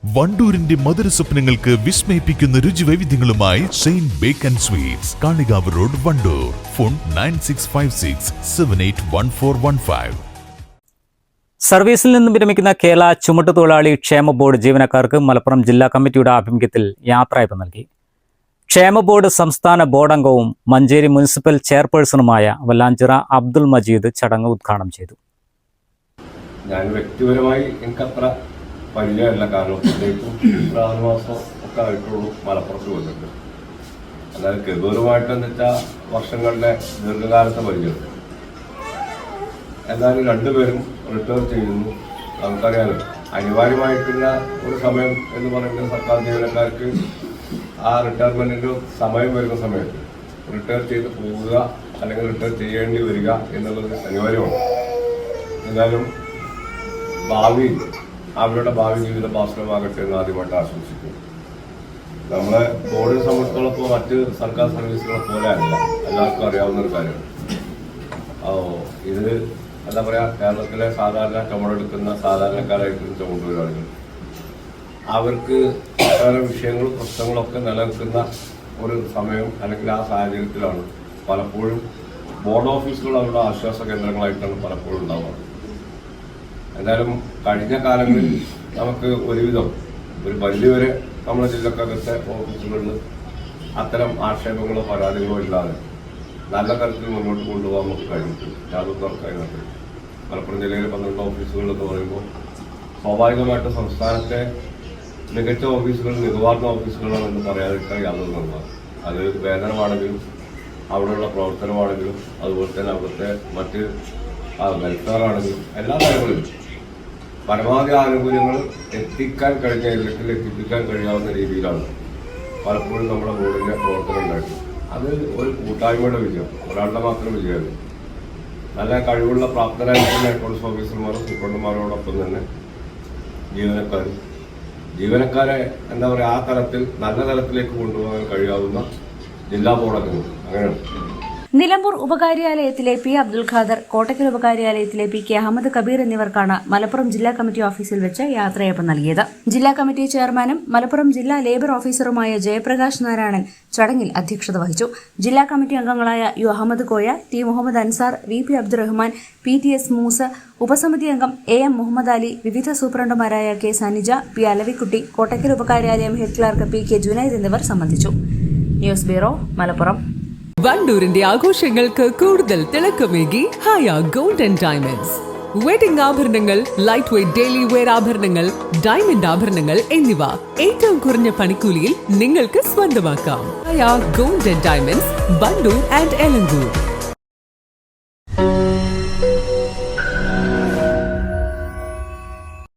വണ്ടൂരിന്റെ മധുര സ്വപ്നങ്ങൾക്ക് വിസ്മയിപ്പിക്കുന്ന രുചിവൈവിധ്യങ്ങളുമായി Saint Baken Sweets, Kalikavu road, Wandoor. Phone 9656781415. സർവീസിൽ നിന്നും വിരമിക്കുന്ന കേരള ചുമട്ടുതൊഴിലാളി ക്ഷേമ ബോർഡ് ജീവനക്കാർക്ക് മലപ്പുറം ജില്ലാ കമ്മിറ്റിയുടെ ആഭിമുഖ്യത്തിൽ യാത്രയയപ്പ് നൽകി. ക്ഷേമ ബോർഡ് സംസ്ഥാന ബോർഡ് അംഗവും മഞ്ചേരി മുനിസിപ്പൽ ചെയർപേഴ്സണുമായ വല്ലാഞ്ചിറ അബ്ദുൽ മജീദ് ചടങ്ങ് ഉദ്ഘാടനം ചെയ്തു. ഞാൻ വ്യക്തിപരമായി എനിക്കത്ര പരിചയമല്ല, കാരണം 4 മാസം ഒക്കെ ആയിട്ടുള്ളൂ മലപ്പുറത്ത് വന്നിട്ട്. എന്നാൽ ഗൗരവമായിട്ടെന്ന് വെച്ചാൽ വർഷങ്ങളുടെ ദീർഘകാലത്തെ പരിചയം. എന്നാലും രണ്ടുപേരും റിട്ടയർ ചെയ്യുന്നു. നമുക്കറിയാലോ, അനിവാര്യമായിട്ടുള്ള ഒരു സമയം എന്ന് പറയുന്നത് സർക്കാർ ജീവനക്കാർക്ക് ആ റിട്ടയർമെൻറ്റിൻ്റെ സമയം വരുന്ന സമയത്ത് റിട്ടയർ ചെയ്ത് പോവുക അല്ലെങ്കിൽ റിട്ടയർ ചെയ്യേണ്ടി വരിക എന്നുള്ളത് അനിവാര്യമാണ്. എന്നാലും അവരുടെ ഭാവി ജീവിതം ഭാസ്കരമാകട്ടെ എന്ന് ആദ്യമായിട്ട് ആശംസിക്കുന്നു. നമ്മളെ ബോർഡിനെ സംബന്ധിച്ചിടത്തോളം മറ്റ് സർക്കാർ സർവീസുകളെ പോലെ അല്ല, എല്ലാവർക്കും അറിയാവുന്ന ഒരു കാര്യമാണ്. ഇത് എന്താ പറയുക, കേരളത്തിലെ സാധാരണ ചുമടെടുക്കുന്ന സാധാരണക്കാരായിട്ടുള്ള ചുമട്ടുതൊഴിലാളികൾ അവർക്ക് പല വിഷയങ്ങളും പ്രശ്നങ്ങളൊക്കെ നിലനിൽക്കുന്ന ഒരു സമയം അല്ലെങ്കിൽ ആ സാഹചര്യത്തിലാണ് പലപ്പോഴും ബോർഡ് ഓഫീസുകൾ അവരുടെ ആശ്വാസ കേന്ദ്രങ്ങളായിട്ടാണ് പലപ്പോഴും ഉണ്ടാവുക. എന്തായാലും കഴിഞ്ഞ കാലങ്ങളിൽ നമുക്ക് ഒരുവിധം ഒരു പരിധിവരെ നമ്മുടെ ജില്ലക്കകത്തെ ഓഫീസുകളിൽ അത്തരം ആക്ഷേപങ്ങളോ പരാതികളോ ഇല്ലാതെ നല്ല തരത്തിൽ മുന്നോട്ട് കൊണ്ടുപോകാൻ നമുക്ക് കഴിഞ്ഞിട്ടുണ്ട്. യാതൊരു തർക്കമായിട്ട് മലപ്പുറം ജില്ലയിലെ 12 ഓഫീസുകൾ എന്ന് പറയുമ്പോൾ സ്വാഭാവികമായിട്ട് സംസ്ഥാനത്തെ മികച്ച ഓഫീസുകൾ, മികവാർന്ന ഓഫീസുകളാണെന്ന് പറയാതിരിക്കാൻ യാതൊരു നിർമ്മാണം. അത് വേതനമാണെങ്കിലും അവിടെയുള്ള പ്രവർത്തനമാണെങ്കിലും അതുപോലെ തന്നെ അവിടുത്തെ മറ്റ് വെൽഫെയർ ആണെങ്കിലും എല്ലാ കാര്യങ്ങളിലും പരമാവധി ആനുകൂല്യങ്ങൾ എത്തിക്കാൻ കഴിഞ്ഞ ഇല്ലത്തിൽ എത്തിപ്പിക്കാൻ കഴിയാവുന്ന രീതിയിലാണ് പലപ്പോഴും നമ്മുടെ ബോർഡിൻ്റെ പ്രവർത്തനം ഉണ്ടായിട്ടുള്ളത്. അത് ഒരു കൂട്ടായ്മയുടെ വിജയം, ഒരാളുടെ മാത്രം വിജയമല്ല. നല്ല കഴിവുള്ള പ്രാപ്തരായിട്ടുള്ള അക്കൗണ്ട്സ് ഓഫീസർമാരും സൂപ്രണ്ടുമാരോടൊപ്പം തന്നെ ജീവനക്കാരെ എന്താ പറയുക, ആ തലത്തിൽ നല്ല തലത്തിലേക്ക് കൊണ്ടുപോകാൻ കഴിയാവുന്ന ജില്ലാ ബോർഡംഗങ്ങൾ അങ്ങനെയാണ്. നിലമ്പൂർ ഉപകാര്യാലയത്തിലെ പി അബ്ദുൽ ഖാദർ, കോട്ടക്കൽ ഉപകാര്യാലയത്തിലെ പി കെ അഹമ്മദ് കബീർ എന്നിവർക്കാണ് മലപ്പുറം ജില്ലാ കമ്മിറ്റി ഓഫീസിൽ വെച്ച് യാത്രയയപ്പ് നൽകിയത്. ജില്ലാ കമ്മിറ്റി ചെയർമാനും മലപ്പുറം ജില്ലാ ലേബർ ഓഫീസറുമായ ജയപ്രകാശ് നാരായണൻ ചടങ്ങിൽ അധ്യക്ഷത വഹിച്ചു. ജില്ലാ കമ്മിറ്റി അംഗങ്ങളായ U Ahammed Koya, T Muhammad Ansar, V P Abdurahman, P T S Moosa, ഉപസമിതി അംഗം എ എം മുഹമ്മദ് അലി, വിവിധ സൂപ്രണ്ടുമാരായ കെ സനിജ, പി അലവിക്കുട്ടി, കോട്ടക്കൽ ഉപകാര്യാലയം head clerk P K Junaid എന്നിവർ സംബന്ധിച്ചു. News bureau, Malappuram. വണ്ടൂരിന്റെ ആഘോഷങ്ങൾക്ക് കൂടുതൽ തിളക്കമേകി Haya gold and diamonds. Wedding ആഭരണങ്ങൾ, ലൈറ്റ് വെയ്റ്റ് ഡെയിലി വെയർ ആഭരണങ്ങൾ, ഡയമണ്ട് ആഭരണങ്ങൾ എന്നിവ ഏറ്റവും കുറഞ്ഞ പണിക്കൂലിയിൽ നിങ്ങൾക്ക് സ്വന്തമാക്കാം. Haya gold and diamonds, Wandoor and Elankur.